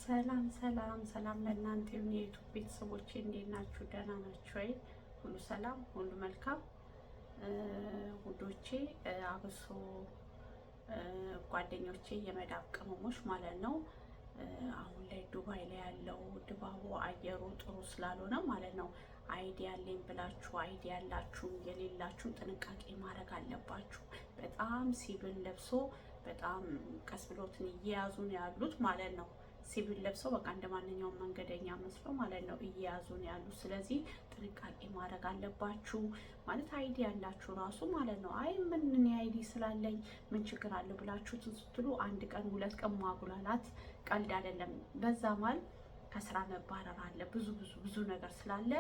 ሰላም ሰላም ሰላም ለእናንተ የሆነ የዩቱብ ቤተሰቦቼ እንዴት ናችሁ? ደህና ናችሁ ወይ? ሁሉ ሰላም፣ ሁሉ መልካም ውዶቼ። አብሶ ጓደኞቼ የመዳብ ቅመሞች ማለት ነው። አሁን ላይ ዱባይ ላይ ያለው ድባቡ አየሩ ጥሩ ስላልሆነ ማለት ነው አይዲያ አለኝ ብላችሁ አይዲያ ያላችሁ የሌላችሁን ጥንቃቄ ማድረግ አለባችሁ። በጣም ሲቪል ለብሶ በጣም ቀስ ብሎትን እየያዙ ነው ያሉት ማለት ነው። ሲቪል ለብሰው በቃ እንደ ማንኛውም መንገደኛ መስለው ማለት ነው እየያዙ ነው ያሉት። ስለዚህ ጥንቃቄ ማድረግ አለባችሁ ማለት አይዲ ያላችሁ ራሱ ማለት ነው። አይ ምን አይዲ ስላለኝ ምን ችግር አለው ብላችሁ ስትሉ አንድ ቀን ሁለት ቀን ማጉላላት ቀልድ አይደለም። በዛ ማል ከስራ መባረር አለ፣ ብዙ ነገር ስላለ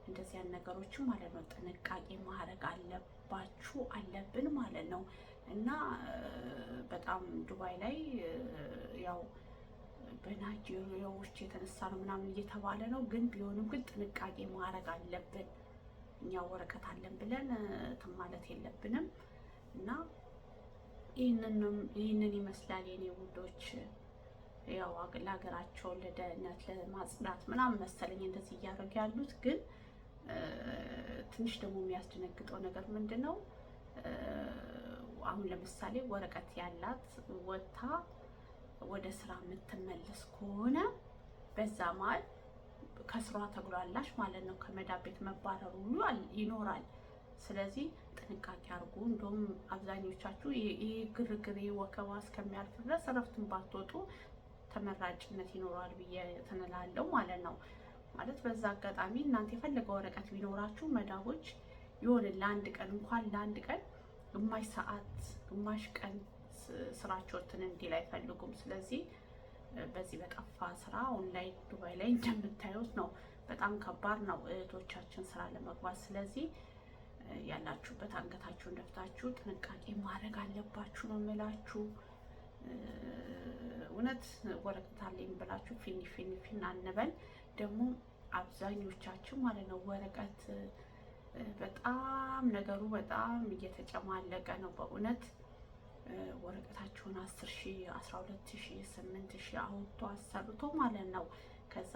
እንደዚህ ያን ነገሮችን ማለት ነው ጥንቃቄ ማድረግ አለብን ማለት ነው። እና በጣም ዱባይ ላይ ያው በናይጄሪያዎች የተነሳ ነው ምናምን እየተባለ ነው። ግን ቢሆንም ግን ጥንቃቄ ማድረግ አለብን። እኛ ወረቀት አለን ብለን ማለት የለብንም። እና ይህንን ይመስላል የኔ ውዶች። ያው ለሀገራቸው ለደህንነት ለማጽዳት ምናምን መሰለኝ እንደዚህ እያደረጉ ያሉት። ግን ትንሽ ደግሞ የሚያስደነግጠው ነገር ምንድን ነው? አሁን ለምሳሌ ወረቀት ያላት ወጥታ ወደ ስራ የምትመለስ ከሆነ በዛ መሀል ከስሯ ተጉላላሽ ማለት ነው። ከመዳብ ቤት መባረሩ ሁሉ ይኖራል። ስለዚህ ጥንቃቄ አድርጉ። እንደውም አብዛኞቻችሁ ይህ ግርግር ወከባ እስከሚያልፍ ድረስ እረፍትን ባትወጡ ተመራጭነት ይኖራል ብዬ ተነላለው ማለት ነው። ማለት በዛ አጋጣሚ እናንተ የፈለገ ወረቀት ቢኖራችሁ መዳቦች የሆነ ለአንድ ቀን ግማሽ ሰዓት ግማሽ ቀን ስራቸውን እንዲል አይፈልጉም። ስለዚህ በዚህ በጠፋ ስራ ኦንላይን ዱባይ ላይ እንደምታዩት ነው። በጣም ከባድ ነው እህቶቻችን ስራ ለመግባት። ስለዚህ ያላችሁበት አንገታችሁን ደፍታችሁ ጥንቃቄ ማድረግ አለባችሁ ነው የምላችሁ። እውነት ወረቀት አለኝ ብላችሁ ፊን አንበል። ደግሞ አብዛኞቻችን ማለት ነው ወረቀት በጣም ነገሩ በጣም እየተጨማለቀ ነው በእውነት። ወረቀታችሁን 10,000 12,000 8,000 አውጥቶ አሰርቶ ማለት ነው። ከዛ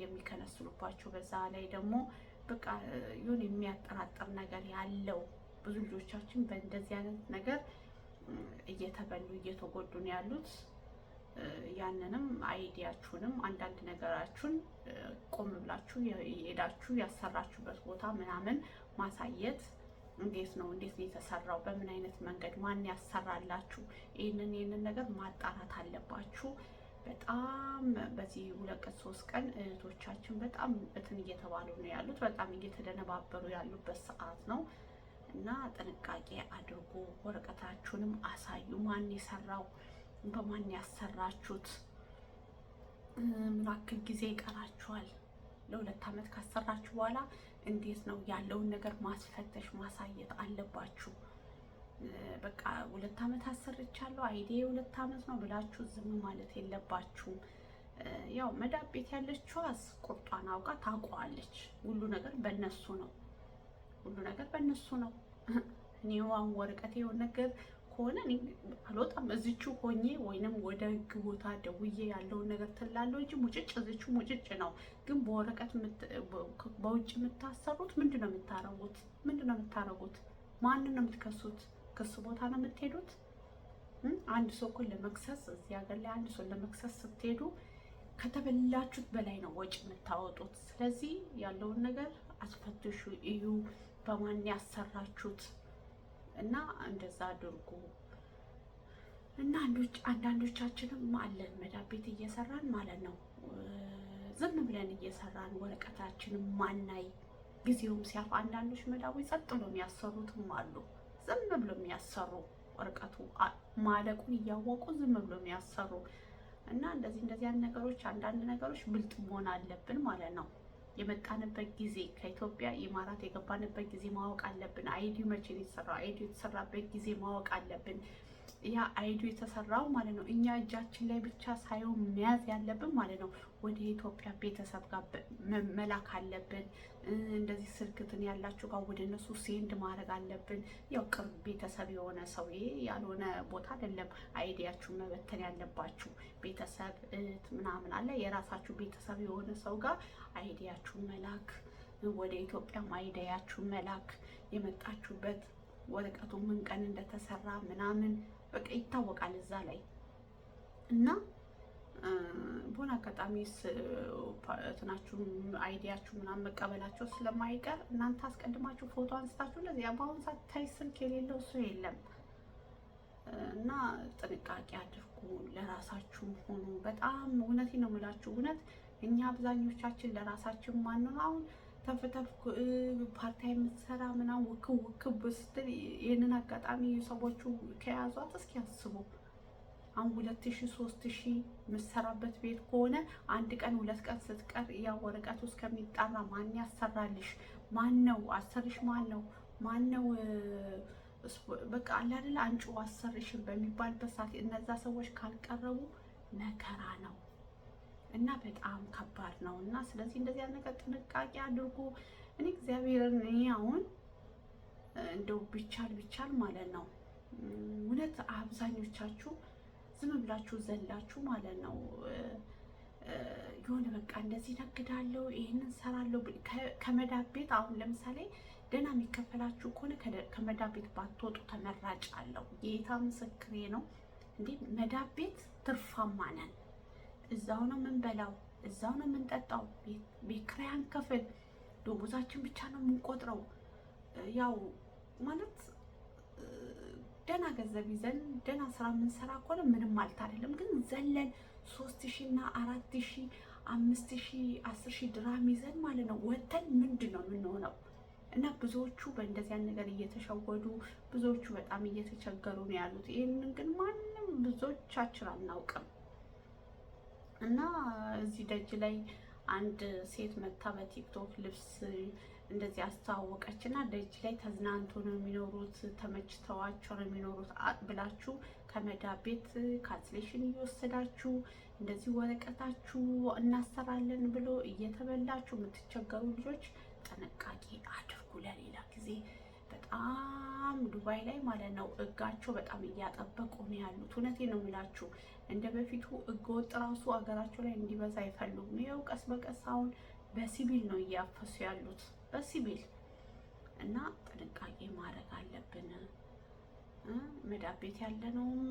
የሚከነስሉባቸው በዛ ላይ ደግሞ በቃ ይሁን የሚያጠራጥር ነገር ያለው ብዙ ልጆቻችን በእንደዚህ አይነት ነገር እየተበሉ እየተጎዱ ነው ያሉት። ያንንም አይዲያችሁንም አንዳንድ ነገራችሁን ቆም ብላችሁ ሄዳችሁ ያሰራችሁበት ቦታ ምናምን ማሳየት እንዴት ነው የተሰራው፣ በምን አይነት መንገድ ማን ያሰራላችሁ፣ ይህንን ነገር ማጣራት አለባችሁ። በጣም በዚህ 2 ቀን 3 ቀን እህቶቻችን በጣም እየተባሉ ነው ያሉት። በጣም እየተደነባበሩ ያሉበት ሰዓት ነው እና ጥንቃቄ አድርጉ። ወረቀታችሁንም አሳዩ። ማን የሰራው፣ በማን ያሰራችሁት፣ ምን ያክል ጊዜ ይቀራችኋል። ለ2 ዓመት ካሰራችሁ በኋላ እንዴት ነው ያለውን ነገር ማስፈተሽ ማሳየት አለባችሁ። በቃ 2 ዓመት አሰርቻለሁ አይዲ 2 ዓመት ነው ብላችሁ ዝም ማለት የለባችሁም። ያው መዳብ ቤት ያለችዋስ ቁርጧን አውቃ ታውቀዋለች። ሁሉ ነገር በእነሱ ነው። እኔዋን ወረቀት የሆነ ነገር ከሆነ አልወጣም። እዚቹ ሆኜ ወይንም ወደ ህግ ቦታ ደውዬ ያለውን ነገር ትላለሁ እንጂ እዚቹ ሙጭጭ ነው። ግን በወረቀት በውጭ የምታሰሩት ምንድነው የምታረጉት? ማንን ነው የምትከሱት? ክስ ቦታ ነው የምትሄዱት? አንድ ሰው እኮ ለመክሰስ እዚህ ሀገር ላይ አንድ ሰው ለመክሰስ ስትሄዱ ከተበላችሁት በላይ ነው ወጪ የምታወጡት። ስለዚህ ያለውን ነገር አስፈትሹ፣ እዩ በማን ያሰራችሁት እና እንደዛ አድርጉ። እና አንዳንዶቻችንም አለን መዳብ ቤት እየሰራን ማለት ነው ዝም ብለን እየሰራን ወረቀታችንን ማናይ ጊዜውም ሲያልፍ አንዳንዶች መዳቦች ጸጥ ብሎ የሚያሰሩትም አሉ። ዝም ብሎ የሚያሰሩ ወረቀቱ ማለቁን እያወቁ ዝም ብሎ የሚያሰሩ እና እንደዚህ ነገሮች አንዳንድ ነገሮች ብልጥ መሆን አለብን ማለት ነው። የመጣንበት ጊዜ ከኢትዮጵያ ኢማራት የገባንበት ጊዜ ማወቅ አለብን። አይዲ መቼ ነው የተሰራው? አይዲ የተሰራበት ጊዜ ማወቅ አለብን። ያ አይዲ የተሰራው ማለት ነው እኛ እጃችን ላይ ብቻ ሳይሆን መያዝ ያለብን ማለት ነው ወደ ኢትዮጵያ ቤተሰብ ጋር መላክ አለብን። እንደዚህ ስልክትን ያላችሁ ጋር ወደ እነሱ ሴንድ ማድረግ አለብን። ያው ቅርብ ቤተሰብ የሆነ ሰው ያልሆነ ቦታ አይደለም አይዲያችሁን መበተን ያለባችሁ። ቤተሰብ ምናምን አለ የራሳችሁ ቤተሰብ የሆነ ሰው ጋር አይዲያችሁን መላክ፣ ወደ ኢትዮጵያም አይዲያችሁን መላክ፣ የመጣችሁበት ወረቀቱ ምን ቀን እንደተሰራ ምናምን በቃ ይታወቃል እዛ ላይ እና በሆነ አጋጣሚ እንትናችሁ አይዲያችሁ ምናምን መቀበላቸው ስለማይቀር እናንተ አስቀድማችሁ ፎቶ አንስታችሁ ለዚህ በአሁኑ ሰዓት ታይ ስልክ የሌለው ሰው የለም እና ጥንቃቄ አድርጉ። ለራሳችሁም ሆኑ። በጣም እውነቴን ነው የምላችሁ። እውነት እኛ አብዛኞቻችን ለራሳችን ማንነው አሁን ተፍተፍ ፓርታ የምትሰራ ምናምን ውክብ ስትል ይህንን አጋጣሚ ሰዎቹ ከያዟት እስኪ ያስቡ። አሁን 2000 3000 የምትሰራበት ቤት ከሆነ አንድ ቀን 2 ቀን ስትቀር ያ ወረቀቱ እስከሚጣራ ማን ያሰራልሽ? ማን ነው አሰርሽ? ማን ነው በቃ አለ አይደል አንቺ አሰርሽን በሚባልበት ሰዓት እነዛ ሰዎች ካልቀረቡ መከራ ነው እና በጣም ከባድ ነው። እና ስለዚህ እንደዚህ አይነት ነገር ጥንቃቄ አድርጉ። እኔ እግዚአብሔርን አሁን እንደው ቢቻል ማለት ነው እውነት አብዛኞቻችሁ ዝም ብላችሁ ዘላችሁ ማለት ነው የሆነ በቃ እንደዚህ ነግዳለሁ ይሄንን ሰራለሁ ከመዳብ ቤት አሁን ለምሳሌ ደህና የሚከፈላችሁ ከሆነ ከመዳብ ቤት ባትወጡ ተመራጭ አለው። ጌታ ምስክሬ ነው። እንዴ መዳብ ቤት ትርፋማ ነን። እዛው ነው የምንበላው፣ እዛው ነው የምንጠጣው። ቤት ኪራይ አንከፍል፣ ደሞዛችን ብቻ ነው የምንቆጥረው። ያው ማለት ደህና ገንዘብ ይዘን ደህና ስራ የምንሰራ ከሆነ ምንም ማለት አይደለም። ግን ዘለን 3000 እና 4000 5000 10000 ድራም ይዘን ማለት ነው ወተን ምንድን ነው የምንሆነው? እና ብዙዎቹ በእንደዚህ አይነት ነገር እየተሸወዱ ብዙዎቹ በጣም እየተቸገሩ ነው ያሉት። ይሄንን ግን ማንም ብዙዎቻችን አናውቅም። እና እዚህ ደጅ ላይ አንድ ሴት መታ በቲክቶክ ልብስ እንደዚህ አስተዋወቀች እና ደጅ ላይ ተዝናንቶ ነው የሚኖሩት፣ ተመችተዋቸው ነው የሚኖሩት ብላችሁ ከመዳብ ቤት ካንስሌሽን እየወሰዳችሁ እንደዚህ ወረቀታችሁ እናሰራለን ብሎ እየተበላችሁ የምትቸገሩ ልጆች ጥንቃቄ አድርጉ። ለሌላ ጊዜ በጣም ዱባይ ላይ ማለት ነው ሕጋቸው በጣም እያጠበቁ ነው ያሉት። እውነቴን ነው የሚላችሁ። እንደ በፊቱ ሕገወጥ ራሱ ሀገራቸው ላይ እንዲበዛ አይፈልጉም። ይኸው ቀስ በቀስ አሁን በሲቪል ነው እያፈሱ ያሉት በሲቪል እና ጥንቃቄ ማድረግ አለብን። መዳብ ቤት ያለነውም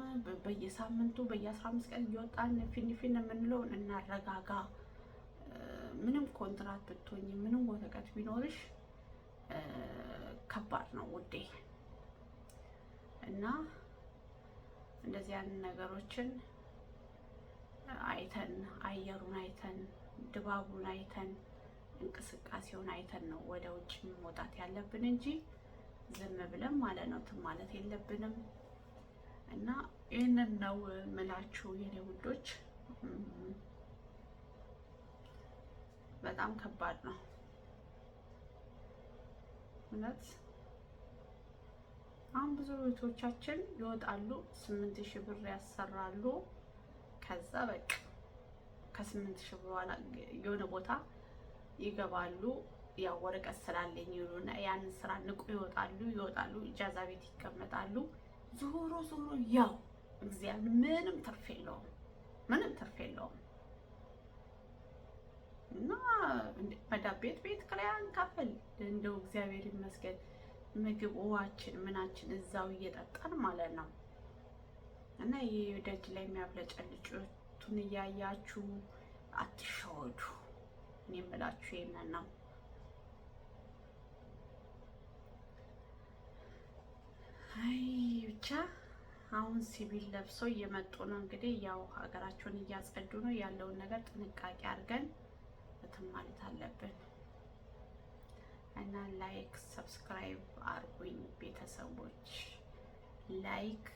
በየሳምንቱ በየ15 ቀን እየወጣን ፊንፊን የምንለውን እናረጋጋ። ምንም ኮንትራት ብትሆኝ ምንም ወረቀት ቢኖርሽ ከባድ ነው ውዴ። እና እንደዚህ አይነት ነገሮችን አይተን አየሩን አይተን ድባቡን አይተን እንቅስቃሴውን አይተን ነው ወደ ውጭ መውጣት ያለብን እንጂ ዝም ብለን ማለት ነው ማለት የለብንም። እና ይህንን ነው ምላችሁ የኔ ውዶች። በጣም ከባድ ነው እውነት። አሁን ብዙ ቤቶቻችን ይወጣሉ 8000 ብር ያሰራሉ። ከዛ በቃ ከ8000 ብር በኋላ የሆነ ቦታ ይገባሉ። ያው ወረቀት ስላለኝ ይሉና ያንን ስራ ንቁ ይወጣሉ፣ ኢጃዛ ቤት ይቀመጣሉ። ዞሮ ያው እግዚአብሔር ምንም ትርፍ የለውም። እና መዳብ ቤት ኪራይ አንከፍል፣ እንደው እግዚአብሔር ይመስገን ምግብ ውሃችን ምናችን እዛው እየጠጣን ማለት ነው። እና ይሄ ደጅ ላይ የሚያብለጨልጩትን እያያችሁ አትሸወዱ። እኔ የምላችሁ ይሄንን ነው። አይ ብቻ አሁን ሲቪል ለብሰው እየመጡ ነው እንግዲህ ያው ሀገራቸውን እያጸዱ ነው። ያለውን ነገር ጥንቃቄ አድርገን እንትን ማለት አለብን። እና ላይክ ሰብስክራይብ አርጉኝ ቤተሰቦች። ላይክ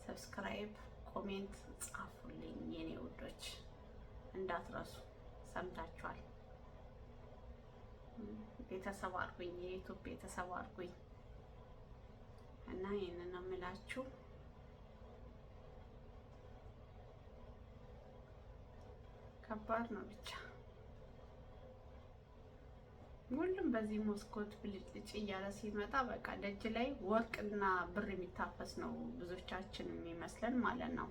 ሰብስክራይብ ኮሜንት ጻፉልኝ የኔ ውዶች እንዳትረሱ። ሰምታችኋል። ቤተሰብ አርጉኝ፣ የዩቲዩብ ቤተሰብ አርጉኝ። እና ይሄንን ነው የምላችሁ። ከባድ ነው ብቻ ሁሉም በዚህ መስኮት ብልጭልጭ እያለ ሲመጣ በቃ ደጅ ላይ ወርቅና ብር የሚታፈስ ነው ብዙዎቻችን የሚመስለን ማለት ነው።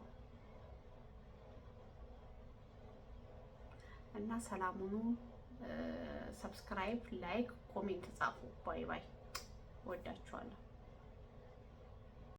እና ሰላሙኑ ሰብስክራይብ፣ ላይክ፣ ኮሜንት ጻፉ። ባይ ባይ። ወዳችኋለሁ።